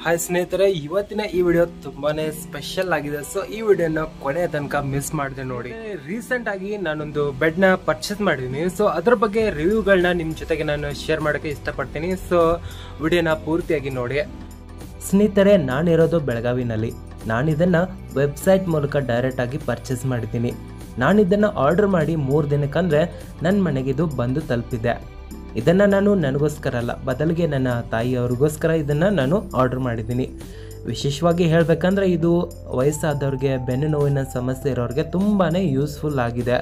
Hi ಸ್ನೇಹಿತರೆ, ಇವತ್ತಿನ ಈ ವಿಡಿಯೋ ತುಂಬಾನೇ ಸ್ಪೆಷಲ್ ಆಗಿದೆ. ಸೊ ಈ ವಿಡಿಯೋನ ಕೊನೆ ತನಕ ಮಿಸ್ ಮಾಡಿದೆ ನೋಡಿ. ರೀಸೆಂಟ್ ಆಗಿ ನಾನೊಂದು ಬೆಡ್ ನ ಪರ್ಚೇಸ್ ಮಾಡಿದೀನಿ. ಸೊ ಅದ್ರ ಬಗ್ಗೆ ರಿವ್ಯೂಗಳನ್ನ ನಿಮ್ ಜೊತೆಗೆ ನಾನು ಶೇರ್ ಮಾಡಕ್ಕೆ ಇಷ್ಟಪಡ್ತೀನಿ. ಸೊ ವಿಡಿಯೋನ ಪೂರ್ತಿಯಾಗಿ ನೋಡಿ. ಸ್ನೇಹಿತರೆ, ನಾನಿರೋದು ಬೆಳಗಾವಿನಲ್ಲಿ. ನಾನಿದನ್ನ ವೆಬ್ಸೈಟ್ ಮೂಲಕ ಡೈರೆಕ್ಟ್ ಆಗಿ ಪರ್ಚೇಸ್ ಮಾಡಿದ್ದೀನಿ. ನಾನಿದನ್ನ ಆರ್ಡರ್ ಮಾಡಿ 3 ದಿನಕ್ಕಂದ್ರೆ ನನ್ನ ಮನೆಗೆ ಇದು ಬಂದು ತಲುಪಿದೆ. ಇದನ್ನು ನಾನು ನನಗೋಸ್ಕರ ಅಲ್ಲ, ಬದಲಿಗೆ ನನ್ನ ತಾಯಿಯವ್ರಿಗೋಸ್ಕರ ಇದನ್ನು ನಾನು ಆರ್ಡರ್ ಮಾಡಿದ್ದೀನಿ. ವಿಶೇಷವಾಗಿ ಹೇಳಬೇಕಂದ್ರೆ ಇದು ವಯಸ್ಸಾದವ್ರಿಗೆ, ಬೆನ್ನು ನೋವಿನ ಸಮಸ್ಯೆ ಇರೋರಿಗೆ ತುಂಬಾ ಯೂಸ್ಫುಲ್ ಆಗಿದೆ.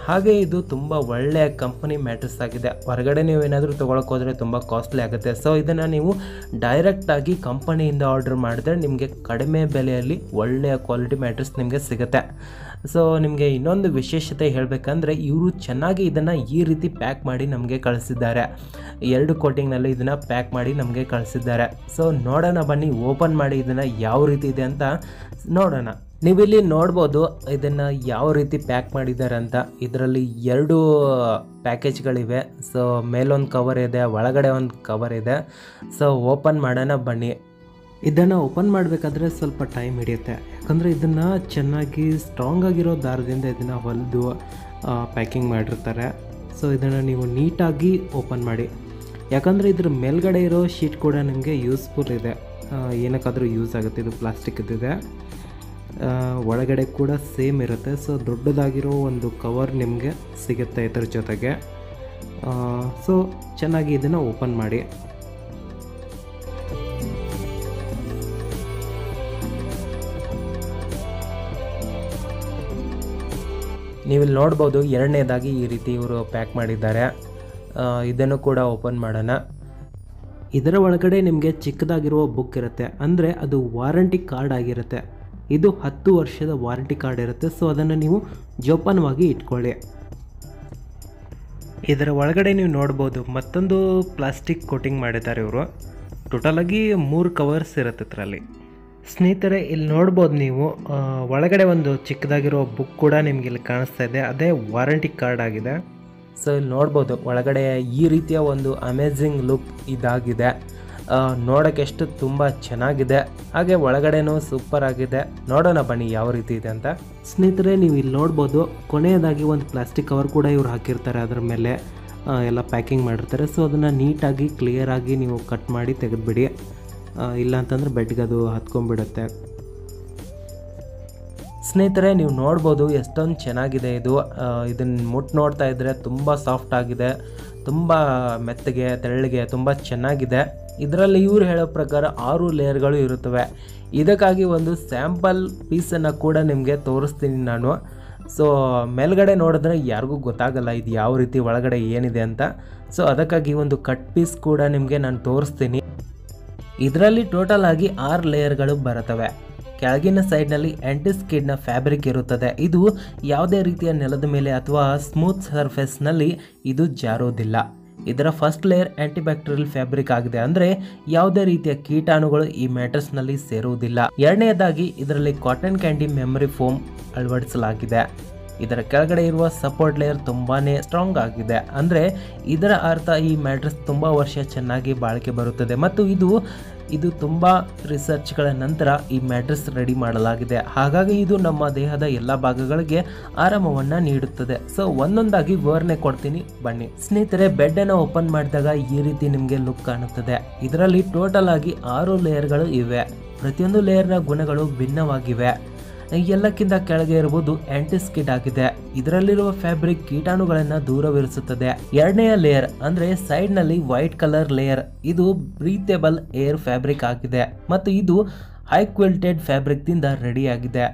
ಹಾಗೆ ಇದು ತುಂಬ ಒಳ್ಳೆಯ ಕಂಪನಿ ಮ್ಯಾಟ್ರೆಸ್ ಆಗಿದೆ. ಹೊರಗಡೆ ನೀವು ಏನಾದರೂ ತೊಗೊಳಕ್ಕೆ ಹೋದರೆ ತುಂಬ ಕಾಸ್ಟ್ಲಿ ಆಗುತ್ತೆ. ಸೊ ಇದನ್ನು ನೀವು ಡೈರೆಕ್ಟಾಗಿ ಕಂಪನಿಯಿಂದ ಆರ್ಡರ್ ಮಾಡಿದ್ರೆ ನಿಮಗೆ ಕಡಿಮೆ ಬೆಲೆಯಲ್ಲಿ ಒಳ್ಳೆಯ ಕ್ವಾಲಿಟಿ ಮ್ಯಾಟ್ರೆಸ್ ನಿಮಗೆ ಸಿಗುತ್ತೆ. ಸೊ ನಿಮಗೆ ಇನ್ನೊಂದು ವಿಶೇಷತೆ ಹೇಳಬೇಕಂದ್ರೆ ಇವರು ಚೆನ್ನಾಗಿ ಇದನ್ನು ಈ ರೀತಿ ಪ್ಯಾಕ್ ಮಾಡಿ ನಮಗೆ ಕಳಿಸಿದ್ದಾರೆ. 2 ಕೋಟಿಂಗ್ನಲ್ಲಿ ಇದನ್ನು ಪ್ಯಾಕ್ ಮಾಡಿ ನಮಗೆ ಕಳಿಸಿದ್ದಾರೆ. ಸೊ ನೋಡೋಣ ಬನ್ನಿ, ಓಪನ್ ಮಾಡಿ ಇದನ್ನು ಯಾವ ರೀತಿ ಇದೆ ಅಂತ ನೋಡೋಣ. ನೀವಿಲ್ಲಿ ನೋಡ್ಬೋದು ಇದನ್ನು ಯಾವ ರೀತಿ ಪ್ಯಾಕ್ ಮಾಡಿದ್ದಾರೆ ಅಂತ. ಇದರಲ್ಲಿ 2 ಪ್ಯಾಕೇಜ್ಗಳಿವೆ. ಸೊ ಮೇಲೊಂದು ಕವರ್ ಇದೆ, ಒಳಗಡೆ ಒಂದು ಕವರ್ ಇದೆ. ಸೊ ಓಪನ್ ಮಾಡೋಣ ಬನ್ನಿ. ಇದನ್ನು ಓಪನ್ ಮಾಡಬೇಕಾದ್ರೆ ಸ್ವಲ್ಪ ಟೈಮ್ ಹಿಡಿಯುತ್ತೆ, ಯಾಕಂದರೆ ಇದನ್ನು ಚೆನ್ನಾಗಿ ಸ್ಟ್ರಾಂಗ್ ಆಗಿರೋ ದಾರದಿಂದ ಇದನ್ನು ಹೊಲಿದು ಪ್ಯಾಕಿಂಗ್ ಮಾಡಿರ್ತಾರೆ. ಸೊ ಇದನ್ನು ನೀವು ನೀಟಾಗಿ ಓಪನ್ ಮಾಡಿ, ಯಾಕಂದರೆ ಇದ್ರ ಮೇಲ್ಗಡೆ ಇರೋ ಶೀಟ್ ಕೂಡ ನಿಮಗೆ ಯೂಸ್ಫುಲ್ ಇದೆ, ಏನಕ್ಕಾದರೂ ಯೂಸ್ ಆಗುತ್ತೆ. ಇದು ಪ್ಲಾಸ್ಟಿಕ್ ಇದ್ದಿದೆ, ಒಳಗಡೆ ಕೂಡ ಸೇಮ್ ಇರುತ್ತೆ. ಸೊ ದೊಡ್ಡದಾಗಿರೋ ಒಂದು ಕವರ್ ನಿಮಗೆ ಸಿಗುತ್ತೆ ಇದರ ಜೊತೆಗೆ. ಸೊ ಚೆನ್ನಾಗಿ ಇದನ್ನು ಓಪನ್ ಮಾಡಿ. ನೀವಿಲ್ಲಿ ನೋಡ್ಬೋದು, 2ನೇದಾಗಿ ಈ ರೀತಿ ಇವರು ಪ್ಯಾಕ್ ಮಾಡಿದ್ದಾರೆ. ಇದನ್ನು ಕೂಡ ಓಪನ್ ಮಾಡೋಣ. ಇದರ ಒಳಗಡೆ ನಿಮಗೆ ಚಿಕ್ಕದಾಗಿರುವ ಬುಕ್ ಇರುತ್ತೆ, ಅಂದರೆ ಅದು ವಾರಂಟಿ ಕಾರ್ಡ್ ಆಗಿರುತ್ತೆ. ಇದು 10 ವರ್ಷದ ವಾರಂಟಿ ಕಾರ್ಡ್ ಇರುತ್ತೆ. ಸೊ ಅದನ್ನು ನೀವು ಜೋಪಾನವಾಗಿ ಇಟ್ಕೊಳ್ಳಿ. ಇದರ ಒಳಗಡೆ ನೀವು ನೋಡ್ಬೋದು ಮತ್ತೊಂದು ಪ್ಲಾಸ್ಟಿಕ್ ಕೋಟಿಂಗ್ ಮಾಡಿದ್ದಾರೆ ಇವರು. ಟೋಟಲಾಗಿ 3 ಕವರ್ಸ್ ಇರುತ್ತೆ ಇದರಲ್ಲಿ. ಸ್ನೇಹಿತರೆ, ಇಲ್ಲಿ ನೋಡ್ಬೋದು ನೀವು, ಒಳಗಡೆ ಒಂದು ಚಿಕ್ಕದಾಗಿರೋ ಬುಕ್ ಕೂಡ ನಿಮ್ಗೆ ಇಲ್ಲಿ ಕಾಣಿಸ್ತಾ ಇದೆ, ಅದೇ ವಾರಂಟಿ ಕಾರ್ಡ್ ಆಗಿದೆ. ಸೊ ಇಲ್ಲಿ ನೋಡ್ಬೋದು ಒಳಗಡೆ ಈ ರೀತಿಯ ಒಂದು ಅಮೇಝಿಂಗ್ ಲುಕ್ ಇದಾಗಿದೆ. ನೋಡೋಕ್ಕೆ ಎಷ್ಟು ತುಂಬ ಚೆನ್ನಾಗಿದೆ, ಹಾಗೆ ಒಳಗಡೆನೂ ಸೂಪರ್ ಆಗಿದೆ. ನೋಡೋಣ ಬನ್ನಿ ಯಾವ ರೀತಿ ಇದೆ ಅಂತ. ಸ್ನೇಹಿತರೆ, ನೀವು ಇಲ್ಲಿ ನೋಡ್ಬೋದು ಕೊನೆಯದಾಗಿ ಒಂದು ಪ್ಲಾಸ್ಟಿಕ್ ಕವರ್ ಕೂಡ ಇವ್ರು ಹಾಕಿರ್ತಾರೆ, ಅದರ ಮೇಲೆ ಎಲ್ಲ ಪ್ಯಾಕಿಂಗ್ ಮಾಡಿರ್ತಾರೆ. ಸೊ ಅದನ್ನು ನೀಟಾಗಿ ಕ್ಲಿಯರಾಗಿ ನೀವು ಕಟ್ ಮಾಡಿ ತೆಗೆದುಬಿಡಿ, ಇಲ್ಲ ಅಂತಂದರೆ ಬೆಡ್ಗೆ ಅದು ಹತ್ಕೊಂಡ್ಬಿಡುತ್ತೆ. ಸ್ನೇಹಿತರೆ, ನೀವು ನೋಡ್ಬೋದು ಎಷ್ಟೊಂದು ಚೆನ್ನಾಗಿದೆ ಇದು. ಇದನ್ನು ಮುಟ್ಟು ನೋಡ್ತಾ ಇದ್ದರೆ ತುಂಬ ಸಾಫ್ಟ್ ಆಗಿದೆ, ತುಂಬ ಮೆತ್ತಗೆ, ತೆಳ್ಳಗೆ, ತುಂಬ ಚೆನ್ನಾಗಿದೆ. ಇದರಲ್ಲಿ ಇವ್ರು ಹೇಳೋ ಪ್ರಕಾರ 6 ಲೇಯರ್ಗಳು ಇರುತ್ತವೆ. ಇದಕ್ಕಾಗಿ ಒಂದು ಸ್ಯಾಂಪಲ್ ಪೀಸನ್ನು ಕೂಡ ನಿಮಗೆ ತೋರಿಸ್ತೀನಿ ನಾನು. ಸೊ ಮೇಲ್ಗಡೆ ನೋಡಿದ್ರೆ ಯಾರಿಗೂ ಗೊತ್ತಾಗಲ್ಲ ಇದು ಯಾವ ರೀತಿ ಒಳಗಡೆ ಏನಿದೆ ಅಂತ. ಸೊ ಅದಕ್ಕಾಗಿ ಒಂದು ಕಟ್ ಪೀಸ್ ಕೂಡ ನಿಮಗೆ ನಾನು ತೋರಿಸ್ತೀನಿ. ಇದರಲ್ಲಿ ಟೋಟಲ್ ಆಗಿ 6 ಲೇಯರ್ಗಳು ಬರುತ್ತವೆ. ಕೆಳಗಿನ ಸೈಡ್ನಲ್ಲಿ ಆ್ಯಂಟಿಸ್ಕಿಡ್ನ ಫ್ಯಾಬ್ರಿಕ್ ಇರುತ್ತದೆ. ಇದು ಯಾವುದೇ ರೀತಿಯ ನೆಲದ ಮೇಲೆ ಅಥವಾ ಸ್ಮೂತ್ ಸರ್ಫೇಸ್ನಲ್ಲಿ ಇದು ಜಾರೋದಿಲ್ಲ. ಇದರ ಫಸ್ಟ್ ಲೇಯರ್ ಆ್ಯಂಟಿಬ್ಯಾಕ್ಟೀರಿಯಲ್ ಫ್ಯಾಬ್ರಿಕ್ ಆಗಿದೆ, ಅಂದರೆ ಯಾವುದೇ ರೀತಿಯ ಕೀಟಾಣುಗಳು ಈ ಮ್ಯಾಟ್ರೆಸ್ನಲ್ಲಿ ಸೇರುವುದಿಲ್ಲ. 2ನೇದಾಗಿ ಇದರಲ್ಲಿ ಕಾಟನ್ ಕ್ಯಾಂಡಿ ಮೆಮರಿ ಫೋಮ್ ಅಳವಡಿಸಲಾಗಿದೆ. ಇದರ ಕೆಳಗಡೆ ಇರುವ ಸಪೋರ್ಟ್ ಲೇಯರ್ ತುಂಬಾ ಸ್ಟ್ರಾಂಗ್ ಆಗಿದೆ, ಅಂದರೆ ಇದರ ಅರ್ಥ ಈ ಮ್ಯಾಟ್ರೆಸ್ ತುಂಬ ವರ್ಷ ಚೆನ್ನಾಗಿ ಬಾಳಿಕೆ ಬರುತ್ತದೆ. ಮತ್ತು ಇದು ತುಂಬ ರಿಸರ್ಚ್ಗಳ ನಂತರ ಈ ಮ್ಯಾಟ್ರೆಸ್ ರೆಡಿ ಮಾಡಲಾಗಿದೆ. ಹಾಗಾಗಿ ಇದು ನಮ್ಮ ದೇಹದ ಎಲ್ಲ ಭಾಗಗಳಿಗೆ ಆರಾಮವನ್ನು ನೀಡುತ್ತದೆ. ಸೊ ಒಂದೊಂದಾಗಿ ವಿವರಣೆ ಕೊಡ್ತೀನಿ ಬನ್ನಿ. ಸ್ನೇಹಿತರೆ, ಬೆಡ್ಡನ್ನು ಓಪನ್ ಮಾಡಿದಾಗ ಈ ರೀತಿ ನಿಮಗೆ ಲುಕ್ ಕಾಣುತ್ತದೆ. ಇದರಲ್ಲಿ ಟೋಟಲ್ ಆಗಿ 6 ಲೇಯರ್ಗಳು ಇವೆ. ಪ್ರತಿಯೊಂದು ಲೇಯರ್ನ ಗುಣಗಳು ಭಿನ್ನವಾಗಿವೆ. ಎಲ್ಲಕ್ಕಿಂತ ಕೆಳಗೆ ಇರುವುದು ಆ್ಯಂಟಿಸ್ಕಿಡ್ ಆಗಿದೆ. ಇದರಲ್ಲಿರುವ ಫ್ಯಾಬ್ರಿಕ್ ಕೀಟಾಣುಗಳನ್ನು ದೂರವಿರಿಸುತ್ತದೆ. 2ನೇಯ ಲೇಯರ್ ಅಂದರೆ ಸೈಡ್ ನಲ್ಲಿ ವೈಟ್ ಕಲರ್ ಲೇಯರ್, ಇದು ಬ್ರೀಥೇಬಲ್ ಏರ್ ಫ್ಯಾಬ್ರಿಕ್ ಆಗಿದೆ ಮತ್ತು ಇದು ಹೈ ಕ್ವಾಲಿಟೆಡ್ ಫ್ಯಾಬ್ರಿಕ್ ದಿಂದ ರೆಡಿ ಆಗಿದೆ.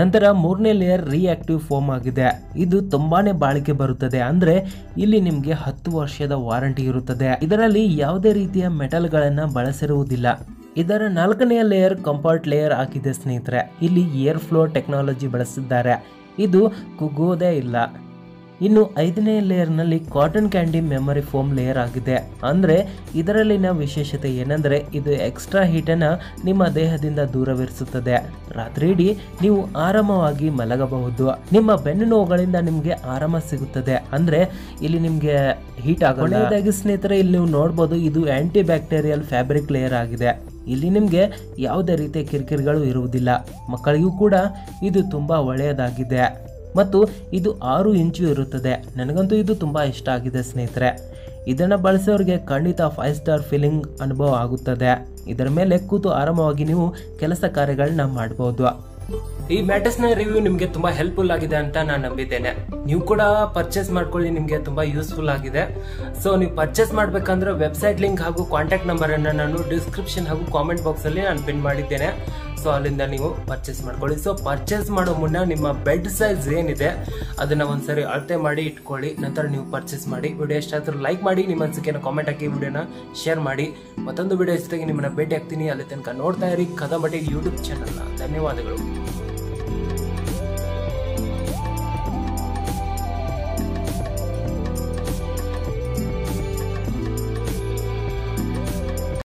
ನಂತರ 3ನೇ ಲೇಯರ್ ರಿಯಾಕ್ಟಿವ್ ಫೋಮ್ ಆಗಿದೆ. ಇದು ತುಂಬಾನೇ ಬಾಳಿಕೆ ಬರುತ್ತದೆ, ಅಂದ್ರೆ ಇಲ್ಲಿ ನಿಮಗೆ 10 ವರ್ಷದ ವಾರಂಟಿ ಇರುತ್ತದೆ. ಇದರಲ್ಲಿ ಯಾವುದೇ ರೀತಿಯ ಮೆಟಲ್ಗಳನ್ನು ಬಳಸಿರುವುದಿಲ್ಲ. ಇದರ 4ನೇಯ ಲೇಯರ್ ಕಂಫರ್ಟ್ ಲೇಯರ್ ಆಗಿದೆ. ಸ್ನೇಹಿತರೆ, ಇಲ್ಲಿ ಏರ್ ಫ್ಲೋ ಟೆಕ್ನಾಲಜಿ ಬಳಸಿದ್ದಾರೆ. ಇದು ಕುಗ್ಗೋದೇ ಇಲ್ಲ. ಇನ್ನು 5ನೇ ಲೇಯರ್ ನಲ್ಲಿ cotton candy memory foam layer ಆಗಿದೆ. ಅಂದ್ರೆ ಇದರಲ್ಲಿನ ವಿಶೇಷತೆ ಏನಂದ್ರೆ ಇದು ಎಕ್ಸ್ಟ್ರಾ ಹೀಟ್ ಅನ್ನ ನಿಮ್ಮ ದೇಹದಿಂದ ದೂರವಿರಿಸುತ್ತದೆ. ರಾತ್ರಿ ಇಡೀ ನೀವು ಆರಾಮವಾಗಿ ಮಲಗಬಹುದು. ನಿಮ್ಮ ಬೆನ್ನು ನೋವುಗಳಿಂದ ನಿಮ್ಗೆ ಆರಾಮ ಸಿಗುತ್ತದೆ. ಅಂದ್ರೆ ಇಲ್ಲಿ ನಿಮ್ಗೆ ಹೀಟ್ ಆಗಲ್ಲ. ಕೊನೆಯದಾಗಿ ಸ್ನೇಹಿತರೆ, ಇಲ್ಲಿ ನೀವು ನೋಡಬಹುದು ಇದು ಆಂಟಿ ಬ್ಯಾಕ್ಟೀರಿಯಲ್ ಫ್ಯಾಬ್ರಿಕ್ ಲೇಯರ್ ಆಗಿದೆ. ಇಲ್ಲಿ ನಿಮ್ಗೆ ಯಾವುದೇ ರೀತಿಯ ಕಿರಿಕಿರಿಗಳು ಇರುವುದಿಲ್ಲ. ಮಕ್ಕಳಿಗೂ ಕೂಡ ಇದು ತುಂಬಾ ಒಳ್ಳೆಯದಾಗಿದೆ ಮತ್ತು ಇದು 6 ಇಂಚು ಇರುತ್ತದೆ. ನನಗಂತೂ ಇದು ತುಂಬಾ ಇಷ್ಟ ಆಗಿದೆ ಸ್ನೇಹಿತರೆ. ಇದನ್ನು ಬಳಸೋರಿಗೆ ಖಂಡಿತ 5 ಸ್ಟಾರ್ ಫೀಲಿಂಗ್ ಅನುಭವ ಆಗುತ್ತದೆ. ಇದರ ಮೇಲೆ ಕೂತು ಆರಾಮವಾಗಿ ನೀವು ಕೆಲಸ ಕಾರ್ಯಗಳನ್ನ ಮಾಡಬಹುದು. ಈ ಮ್ಯಾಟ್ರೆಸ್ ನ ರಿವ್ಯೂ ನಿಮ್ಗೆ ತುಂಬಾ ಹೆಲ್ಪ್ಫುಲ್ ಆಗಿದೆ ಅಂತ ನಾನು ನಂಬಿದ್ದೇನೆ. ನೀವು ಕೂಡ ಪರ್ಚೇಸ್ ಮಾಡ್ಕೊಳ್ಳಿ, ನಿಮ್ಗೆ ತುಂಬಾ ಯೂಸ್ಫುಲ್ ಆಗಿದೆ. ಸೊ ನೀವು ಪರ್ಚೇಸ್ ಮಾಡ್ಬೇಕಂದ್ರೆ ವೆಬ್ಸೈಟ್ ಲಿಂಕ್ ಹಾಗೂ ಕಾಂಟ್ಯಾಕ್ಟ್ ನಂಬರ್ ಅನ್ನ ನಾನು ಡಿಸ್ಕ್ರಿಪ್ಷನ್ ಹಾಗೂ ಕಾಮೆಂಟ್ ಬಾಕ್ಸ್ ಅಲ್ಲಿ ನಾನು ಪಿನ್ ಮಾಡಿದ್ದೇನೆ. ಸೊ ಅಲ್ಲಿಂದ ನೀವು ಪರ್ಚೇಸ್ ಮಾಡ್ಕೊಳ್ಳಿ. ಸೊ ಪರ್ಚೇಸ್ ಮಾಡೋ ಮುನ್ನ ನಿಮ್ಮ ಬೆಡ್ ಸೈಜ್ ಏನಿದೆ ಅದನ್ನ ಒಂದ್ಸರಿ ಅಳತೆ ಮಾಡಿ ಇಟ್ಕೊಳ್ಳಿ. ನಂತರ ನೀವು ಪರ್ಚೇಸ್ ಮಾಡಿ. ವಿಡಿಯೋ ಇಷ್ಟ ಆದ್ರೂ ಲೈಕ್ ಮಾಡಿ, ನಿಮ್ಮ ಅನಿಸಿಕೆನ ಕಾಮೆಂಟ್ ಹಾಕಿ, ವಿಡಿಯೋನ ಶೇರ್ ಮಾಡಿ. ಮತ್ತೊಂದು ವಿಡಿಯೋ ಜೊತೆಗೆ ನಿಮ್ಮನ್ನ ಭೇಟಿ ಆಗ್ತೀನಿ. ಅಲ್ಲಿ ತನಕ ನೋಡ್ತಾ ಇರಿ ಕದಂಬ ಯೂಟ್ಯೂಬ್ ಚಾನಲ್. ಧನ್ಯವಾದಗಳು.